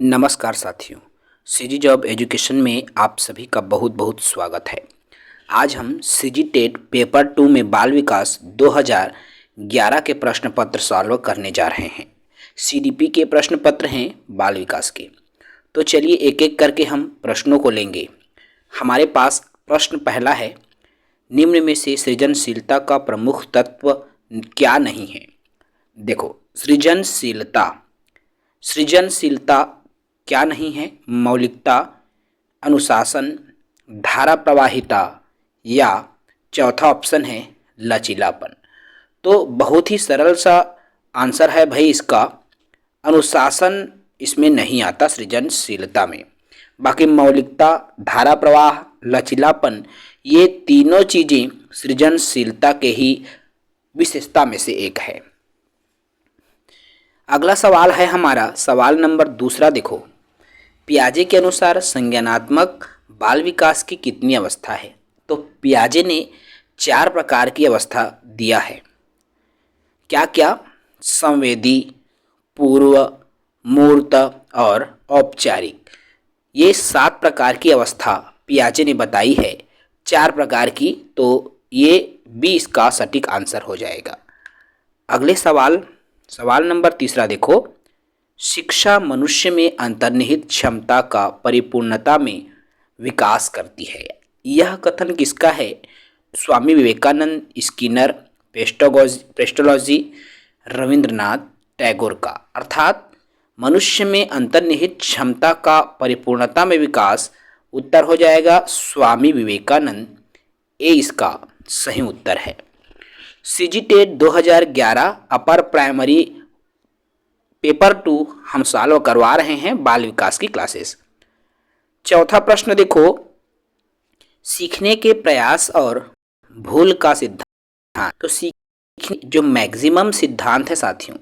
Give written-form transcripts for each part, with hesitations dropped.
नमस्कार साथियों, CG job education में आप सभी का बहुत बहुत स्वागत है। आज हम सीजी टेट पेपर 2 में बाल विकास 2011 के प्रश्न पत्र सॉल्व करने जा रहे हैं। सीडीपी के प्रश्न पत्र हैं बाल विकास के। तो चलिए एक एक करके हम प्रश्नों को लेंगे। हमारे पास प्रश्न पहला है, निम्न में से सृजनशीलता का प्रमुख तत्व क्या नहीं है। देखो, सृजनशीलता क्या नहीं है? मौलिकता, अनुशासन, धारा प्रवाहिता या चौथा ऑप्शन है लचीलापन। तो बहुत ही सरल सा आंसर है भाई इसका, अनुशासन इसमें नहीं आता सृजनशीलता में। बाकी मौलिकता, धारा प्रवाह, लचीलापन ये तीनों चीज़ें सृजनशीलता के ही विशेषता में से एक है। अगला सवाल है हमारा सवाल नंबर दूसरा। देखो, पियाजे के अनुसार संज्ञानात्मक बाल विकास की कितनी अवस्था है? तो पियाजे ने 4 प्रकार की अवस्था दिया है। क्या क्या? संवेदी, पूर्व, मूर्त और औपचारिक। ये 7 प्रकार की अवस्था पियाजे ने बताई है, 4 प्रकार की। तो ये भी इसका सटीक आंसर हो जाएगा। अगले सवाल नंबर तीसरा देखो, शिक्षा मनुष्य में अंतर्निहित क्षमता का परिपूर्णता में विकास करती है। यह कथन किसका है? स्वामी विवेकानंद, स्किनर, पेस्टोलॉजी, रविंद्रनाथ टैगोर का। अर्थात मनुष्य में अंतर्निहित क्षमता का परिपूर्णता में विकास, उत्तर हो जाएगा स्वामी विवेकानंद। ए इसका सही उत्तर है। CG TET 2011 upper primary paper 2 हम सॉल्व करवा रहे हैं बाल विकास की क्लासेस। चौथा प्रश्न देखो, सीखने के प्रयास और भूल का सिद्धांत। तो सीखने जो मैक्सिमम सिद्धांत है साथियों,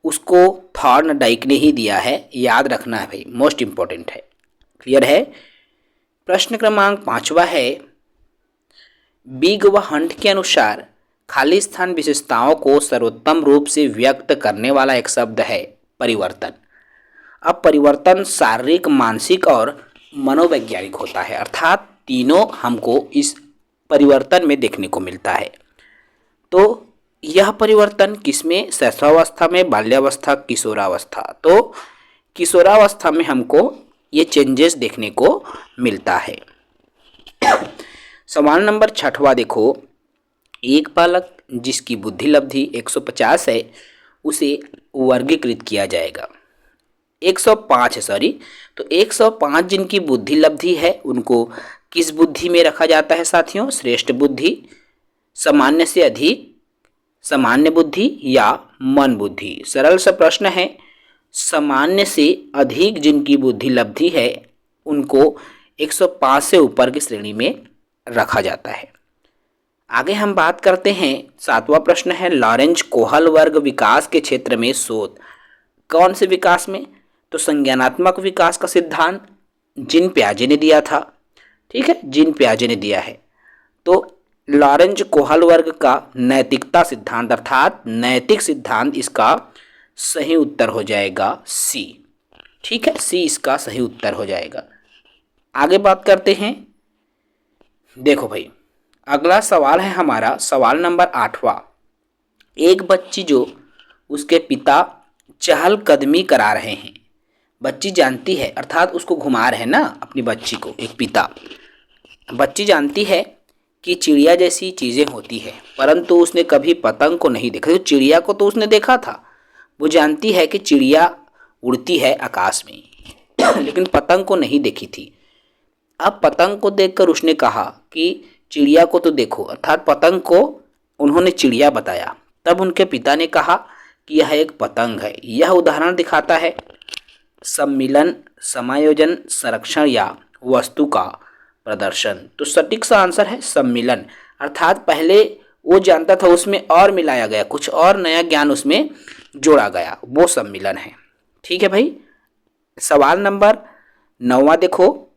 उसको थॉर्नडाइक ने ही दिया है, याद रखना है भाई, मोस्ट इंपॉर्टेंट है। क्लियर है? प्रश्न क्रमांक 5वां है, बिग व हंट के अनुसार खाली स्थान विशेषताओं को सर्वोत्तम रूप से व्यक्त करने वाला एक शब्द है परिवर्तन। अब परिवर्तन शारीरिक, मानसिक और मनोवैज्ञानिक होता है, अर्थात तीनों हमको इस परिवर्तन में देखने को मिलता है। तो यह परिवर्तन किसमें? शैशवावस्था में, बाल्यावस्था, किशोरावस्था। तो किशोरावस्था में हमको ये चेंजेस देखने को मिलता है। सवाल नंबर 6वां देखो, एक बालक जिसकी बुद्धि लब्धि 150 है उसे वर्गीकृत किया जाएगा। 105 है, सॉरी। तो 105 जिनकी बुद्धि लब्धि है उनको किस बुद्धि में रखा जाता है साथियों? श्रेष्ठ बुद्धि, सामान्य से अधिक, सामान्य बुद्धि या मन बुद्धि। सरल सा प्रश्न है। सामान्य से अधिक जिनकी बुद्धि लब्धि है उनको 105 से ऊपर की श्रेणी में रखा जाता है। आगे हम बात करते हैं, 7वां प्रश्न है, लॉरेंज कोहल वर्ग विकास के क्षेत्र में शोध। कौन से विकास में? तो संज्ञानात्मक विकास का सिद्धांत जीन पियाजे ने दिया था। ठीक है, जीन पियाजे ने दिया है। तो लॉरेंज कोहल वर्ग का नैतिकता सिद्धांत अर्थात नैतिक सिद्धांत, इसका सही उत्तर हो जाएगा सी। ठीक है, सी इसका सही उत्तर हो जाएगा। आगे बात करते हैं। देखो भाई, अगला सवाल है हमारा सवाल नंबर 8वां। एक बच्ची जो उसके पिता चहलकदमी करा रहे हैं, बच्ची जानती है, अर्थात उसको घुमा रहे हैं ना अपनी बच्ची को, एक पिता। बच्ची जानती है कि चिड़िया जैसी चीज़ें होती है, परंतु उसने कभी पतंग को नहीं देखा। तो चिड़िया को तो उसने देखा था, वो जानती है कि चिड़िया उड़ती है आकाश में लेकिन पतंग को नहीं देखी थी। अब पतंग को देखकर उसने कहा कि चिड़िया को तो देखो, अर्थात पतंग को उन्होंने चिड़िया बताया। तब उनके पिता ने कहा कि यह एक पतंग है। यह उदाहरण दिखाता है सम्मिलन, समायोजन, संरक्षण या वस्तु का प्रदर्शन। तो सटीक सा आंसर है सम्मिलन, अर्थात पहले वो जानता था, उसमें और मिलाया गया, कुछ और नया ज्ञान उसमें जोड़ा गया, वो सम्मिलन है। ठीक है भाई। सवाल नंबर 9वां देखो,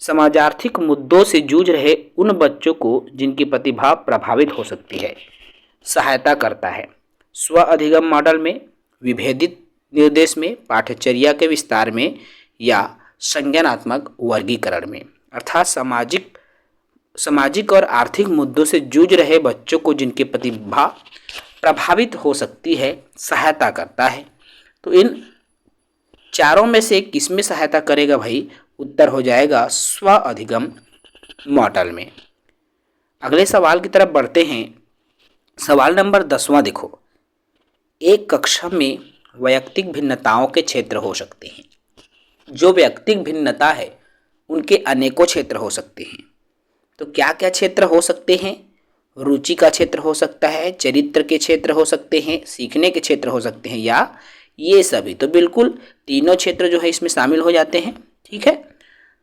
समाजार्थिक मुद्दों से जूझ रहे उन बच्चों को जिनकी प्रतिभा प्रभावित हो सकती है सहायता करता है। स्व अधिगम मॉडल में विभेदित निर्देश में, पाठ्यचर्या के विस्तार में या संज्ञानात्मक वर्गीकरण में। अर्थात सामाजिक और आर्थिक मुद्दों से जूझ रहे बच्चों को जिनकी प्रतिभा प्रभावित हो सकती है सहायता करता है। तो इन चारों में से किस में सहायता करेगा भाई? उत्तर हो जाएगा स्व अधिगम मॉडल में। अगले सवाल की तरफ बढ़ते हैं। सवाल नंबर 10वां देखो, एक कक्षा में वैयक्तिक भिन्नताओं के क्षेत्र हो सकते हैं। जो वैयक्तिक भिन्नता है उनके अनेकों क्षेत्र हो सकते हैं। तो क्या क्या क्षेत्र हो सकते हैं? रुचि का क्षेत्र हो सकता है, चरित्र के क्षेत्र हो सकते हैं, सीखने के क्षेत्र हो सकते हैं, या ये सभी। तो बिल्कुल तीनों क्षेत्र जो है इसमें शामिल हो जाते हैं। ठीक है,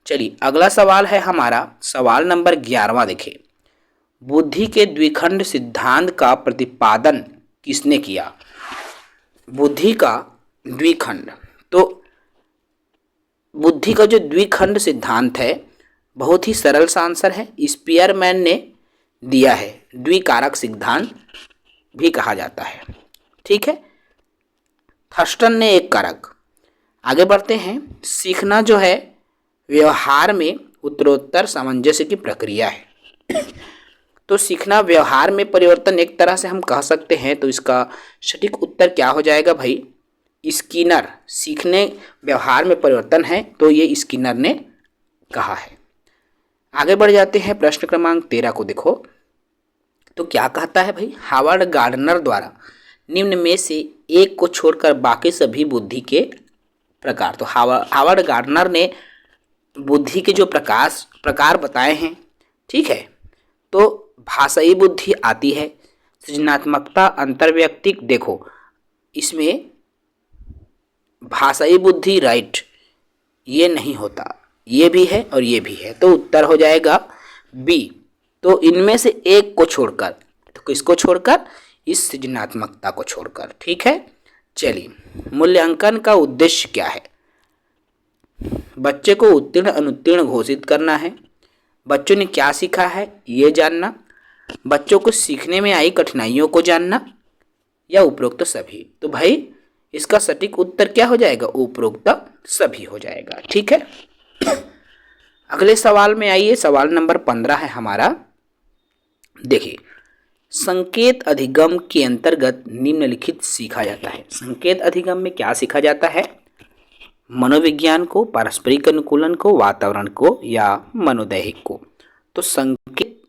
चलिए अगला सवाल है हमारा सवाल नंबर 11वां। देखिए, बुद्धि के द्विखंड सिद्धांत का प्रतिपादन किसने किया? बुद्धि का द्विखंड, तो बुद्धि का जो द्विखंड सिद्धांत है बहुत ही सरल सा आंसर है, स्पीयरमैन ने दिया है। द्विकारक सिद्धांत भी कहा जाता है। ठीक है, थर्स्टन ने एक कारक। आगे बढ़ते हैं। सीखना जो है व्यवहार में उत्तरोत्तर सामंजस्य की प्रक्रिया है। तो सीखना व्यवहार में परिवर्तन एक तरह से हम कह सकते हैं। तो इसका सटीक उत्तर क्या हो जाएगा भाई? स्किनर। सीखने व्यवहार में परिवर्तन है, तो ये स्किनर ने कहा है। आगे बढ़ जाते हैं। प्रश्न क्रमांक 13 को देखो, तो क्या कहता है भाई? हावर्ड गार्डनर द्वारा निम्न में से एक को छोड़कर बाकी सभी बुद्धि के प्रकार। तो हावर्ड गार्डनर ने बुद्धि के जो प्रकार बताए हैं। ठीक है, तो भाषाई बुद्धि आती है, सृजनात्मकता, अंतर्वैयक्तिक। देखो इसमें भाषाई बुद्धि राइट ये नहीं होता, ये भी है और ये भी है। तो उत्तर हो जाएगा बी। तो इनमें से एक को छोड़कर, तो किसको छोड़कर? इस सृजनात्मकता को छोड़कर। ठीक है, चलिए मूल्यांकन का उद्देश्य क्या है? बच्चे को उत्तीर्ण अनुत्तीर्ण घोषित करना है। बच्चों ने क्या सीखा है ये जानना। बच्चों को सीखने में आई कठिनाइयों को जानना, या उपरोक्त सभी। तो भाई इसका सटीक उत्तर क्या हो जाएगा? उपरोक्त सभी हो जाएगा। ठीक है, अगले सवाल में आइए। सवाल नंबर 15 है हमारा। देखिए, संकेत अधिगम के अंतर्गत निम्नलिखित सीखा जाता है। संकेत अधिगम में क्या सीखा जाता है? मनोविज्ञान को, पारस्परिक अनुकूलन को, वातावरण को, या मनोदैहिक को। तो संकेत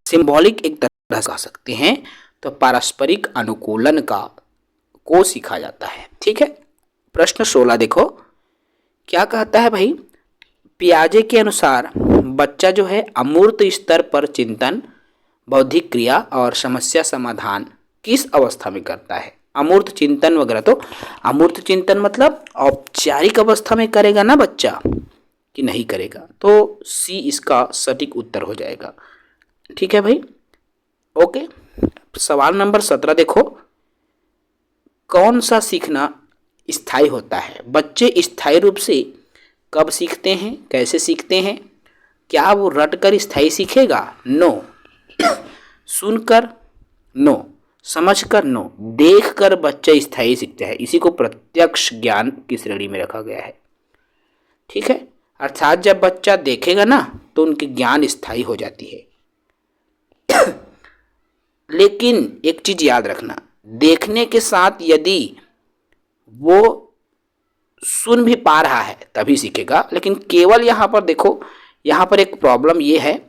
सिंबॉलिक एक तरह से कह सकते हैं। तो पारस्परिक अनुकूलन को सीखा जाता है। ठीक है, प्रश्न 16 देखो, क्या कहता है भाई? पियाजे के अनुसार बच्चा जो है अमूर्त स्तर पर चिंतन, बौद्धिक क्रिया और समस्या समाधान किस अवस्था में करता है? अमूर्त चिंतन वगैरह। तो अमूर्त चिंतन मतलब औपचारिक अवस्था में करेगा ना बच्चा, कि नहीं करेगा? तो सी इसका सटीक उत्तर हो जाएगा। ठीक है भाई, ओके। सवाल नंबर 17 देखो, कौन सा सीखना स्थायी होता है? बच्चे स्थायी रूप से कब सीखते हैं, कैसे सीखते हैं? क्या वो रट कर स्थायी सीखेगा? नो। सुनकर? नो। समझकर? नो। देखकर बच्चा स्थायी सीखता है। इसी को प्रत्यक्ष ज्ञान की श्रेणी में रखा गया है। ठीक है, अर्थात जब बच्चा देखेगा ना तो उनकी ज्ञान स्थायी हो जाती है। लेकिन एक चीज याद रखना, देखने के साथ यदि वो सुन भी पा रहा है तभी सीखेगा। लेकिन केवल यहाँ पर देखो, यहाँ पर एक प्रॉब्लम ये है,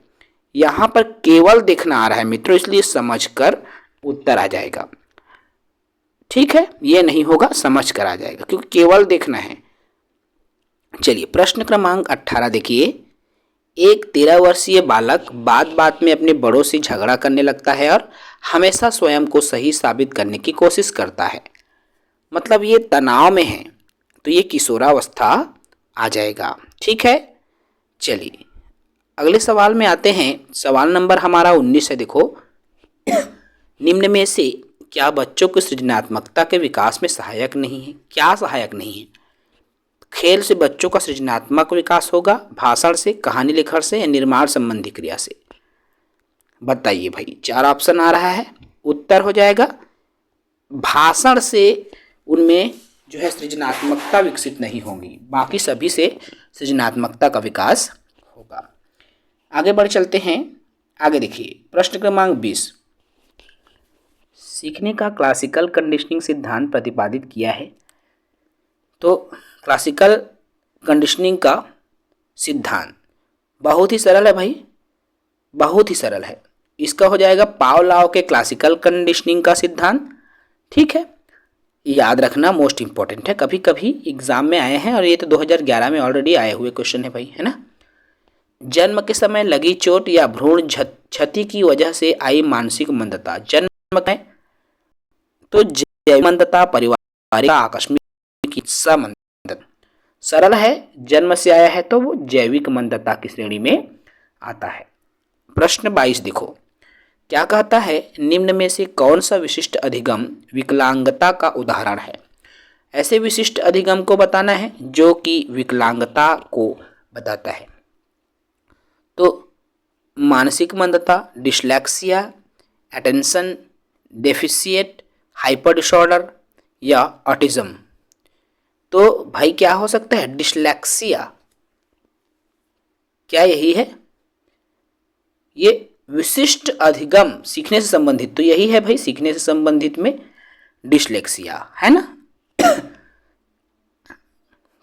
यहाँ पर केवल देखना आ रहा है मित्रों, इसलिए समझकर उत्तर आ जाएगा। ठीक है, ये नहीं होगा, समझ कर आ जाएगा, क्योंकि केवल देखना है। चलिए प्रश्न क्रमांक 18 देखिए, एक 13 वर्षीय बालक बात बात में अपने बड़ों से झगड़ा करने लगता है और हमेशा स्वयं को सही साबित करने की कोशिश करता है। मतलब ये तनाव में है, तो ये किशोरावस्था आ जाएगा। ठीक है, चलिए अगले सवाल में आते हैं। सवाल नंबर हमारा 19 है। देखो, निम्न में से क्या बच्चों की सृजनात्मकता के विकास में सहायक नहीं है? क्या सहायक नहीं है? खेल से बच्चों का सृजनात्मक विकास होगा, भाषण से, कहानी लेखन से, या निर्माण संबंधी क्रिया से? बताइए भाई, 4 ऑप्शन आ रहा है। उत्तर हो जाएगा भाषण से उनमें जो है सृजनात्मकता विकसित नहीं होंगी, बाकी सभी से सृजनात्मकता का विकास होगा। आगे बढ़ चलते हैं। आगे देखिए प्रश्न क्रमांक 20, सीखने का क्लासिकल कंडीशनिंग सिद्धांत प्रतिपादित किया है। तो क्लासिकल कंडीशनिंग का सिद्धांत बहुत ही सरल है भाई, बहुत ही सरल है। इसका हो जाएगा पावलोव के क्लासिकल कंडीशनिंग का सिद्धांत। ठीक है, याद रखना, मोस्ट इंपॉर्टेंट है, कभी कभी एग्जाम में आए हैं और ये तो 2011 में ऑलरेडी आए हुए क्वेश्चन है भाई, है ना। जन्म के समय लगी चोट या भ्रूण क्षति की वजह से आई मानसिक मंदता। जन्म में तो जैविक मंदता, पारिवारिक आकस्मिक चिकित्सा मंदता। सरल है, जन्म से आया है तो वो जैविक मंदता की श्रेणी में आता है। प्रश्न 22 देखो, क्या कहता है, निम्न में से कौन सा विशिष्ट अधिगम विकलांगता का उदाहरण है। ऐसे विशिष्ट अधिगम को बताना है जो कि विकलांगता को बताता है। तो मानसिक मंदता, dyslexia, attention deficit, hyper disorder या ऑटिज्म। तो भाई क्या हो सकता है, डिस्लेक्सिया, क्या यही है? ये विशिष्ट अधिगम सीखने से संबंधित, तो यही है भाई, सीखने से संबंधित में डिस्लेक्सिया, है ना।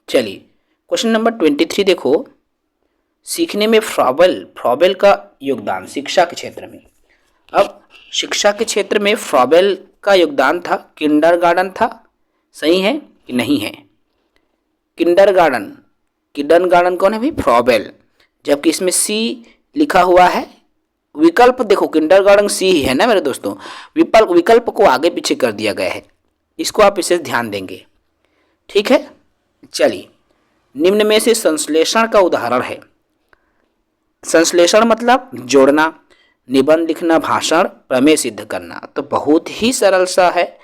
चलिए क्वेश्चन नंबर 23 देखो, सीखने में फ्रॉबेल का योगदान शिक्षा के क्षेत्र में। अब शिक्षा के क्षेत्र में फ्रॉबेल का योगदान था, किंडरगार्टन था, सही है कि नहीं है? किंडरगार्टन कौन है भाई? फ्रॉबेल, जबकि इसमें सी लिखा हुआ है। विकल्प देखो, किंडरगार्टन सी ही है ना मेरे दोस्तों, विकल्प को आगे पीछे कर दिया गया है, इसको आप इसे ध्यान देंगे। ठीक है, चलिए निम्न में से संश्लेषण का उदाहरण है। संश्लेषण मतलब जोड़ना, निबंध लिखना, भाषण, प्रमेय सिद्ध करना। तो बहुत ही सरल सा है,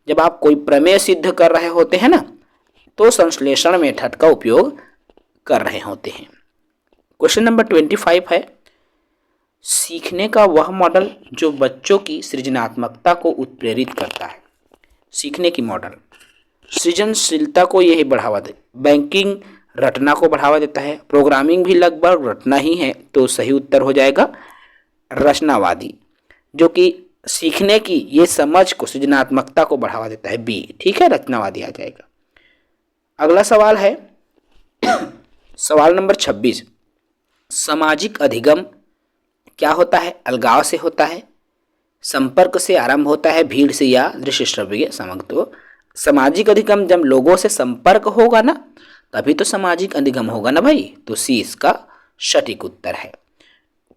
जब आप कोई प्रमेय सिद्ध कर रहे होते हैं ना, तो संश्लेषण मेथड का उपयोग कर रहे होते हैं। क्वेश्चन नंबर 25 है, सीखने का वह मॉडल जो बच्चों की सृजनात्मकता को उत्प्रेरित करता है। सीखने की मॉडल सृजनशीलता को यही बढ़ावा दे, बैंकिंग रटना को बढ़ावा देता है, प्रोग्रामिंग भी लगभग रटना ही है, तो सही उत्तर हो जाएगा रचनावादी, जो कि सीखने की ये समझ को, सृजनात्मकता को बढ़ावा देता है, बी। ठीक है, रचनावादी आ जाएगा। अगला सवाल है सवाल नंबर 26, सामाजिक अधिगम क्या होता है? अलगाव से होता है, संपर्क से आरंभ होता है, भीड़ से या दृश्य श्रव्य सामग्री। तो सामाजिक अधिगम जब लोगों से संपर्क होगा ना, तभी तो सामाजिक अधिगम होगा ना भाई, तो सी इसका सटीक उत्तर है।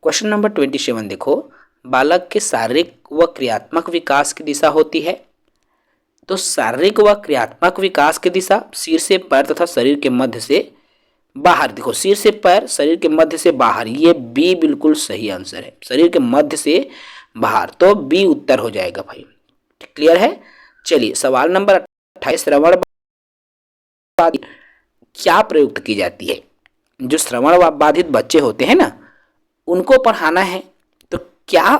क्वेश्चन नंबर 27 देखो, बालक के शारीरिक व क्रियात्मक विकास की दिशा होती है। तो शारीरिक व क्रियात्मक विकास की दिशा सिर से पैर तथा शरीर के मध्य से बाहर। देखो, सिर से पैर, शरीर के मध्य से बाहर, ये बी बिल्कुल सही आंसर है, शरीर के मध्य से बाहर, तो बी उत्तर हो जाएगा भाई। क्लियर है। चलिए सवाल नंबर 28, श्रवण क्या प्रयुक्त की जाती है? जो श्रवण बाधित बच्चे होते हैं ना, उनको पढ़ाना है, तो क्या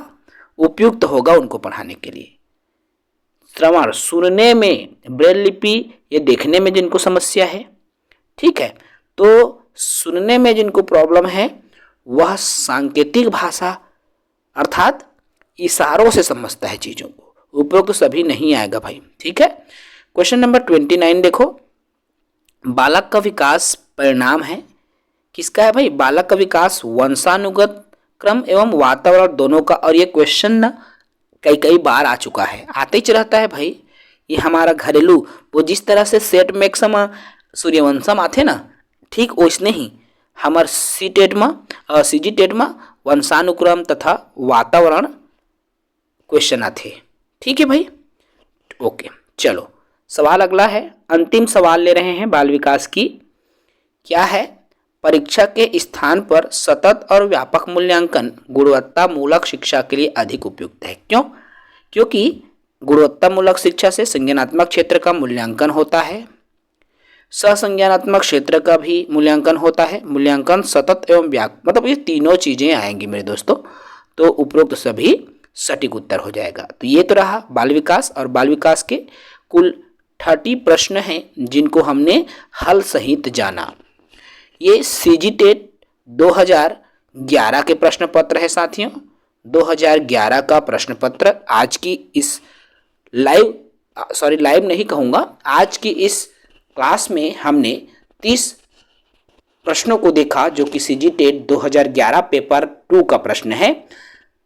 उपयुक्त होगा उनको पढ़ाने के लिए? श्रवण, सुनने में, ब्रेल लिपि, ये देखने में जिनको समस्या है, ठीक है, तो सुनने में जिनको प्रॉब्लम है, वह सांकेतिक भाषा अर्थात इशारों से समझता है चीजों को, उपयुक्त सभी नहीं आएगा भाई। ठीक है। क्वेश्चन नंबर 29 देखो, बालक का विकास परिणाम है किसका है भाई? बालक का विकास वंशानुगत क्रम एवं वातावरण दोनों का। और ये क्वेश्चन ना कई बार आ चुका है, आते ही रहता है भाई। ये हमारा घरेलू, वो जिस तरह से सेट मैक्सम सूर्यवंशम आते ना, ठीक वैसने ही हमार सीजी टेट में वंशानुक्रम तथा वातावरण क्वेश्चन आते। ठीक है भाई, ओके। चलो सवाल अगला है, अंतिम सवाल ले रहे हैं बाल विकास की। क्या है? परीक्षा के स्थान पर सतत और व्यापक मूल्यांकन गुणवत्तामूलक शिक्षा के लिए अधिक उपयुक्त है। क्यों? क्योंकि गुणवत्तामूलक शिक्षा से संज्ञानात्मक क्षेत्र का मूल्यांकन होता है, सहसंज्ञानात्मक क्षेत्र का भी मूल्यांकन होता है। मूल्यांकन सतत एवं व्यापक, मतलब ये तीनों चीजें आएंगी मेरे दोस्तों, तो उपरोक्त सभी सटीक उत्तर हो जाएगा। तो ये तो रहा बाल विकास, और बाल विकास के कुल 30 प्रश्न हैं जिनको हमने हल सहित जाना। ये सीजीटेट 2011 के प्रश्न पत्र है साथियों। 2011 का प्रश्न पत्र आज की इस लाइव नहीं कहूँगा, आज की इस क्लास में हमने 30 प्रश्नों को देखा जो कि सीजीटेट 2011 पेपर 2 का प्रश्न है।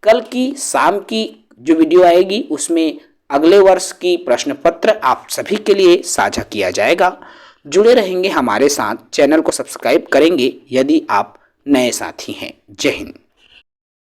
कल की शाम की जो वीडियो आएगी उसमें अगले वर्ष की प्रश्न पत्र आप सभी के लिए साझा किया जाएगा। जुड़े रहेंगे हमारे साथ, चैनल को सब्सक्राइब करेंगे यदि आप नए साथी हैं। जय हिंद।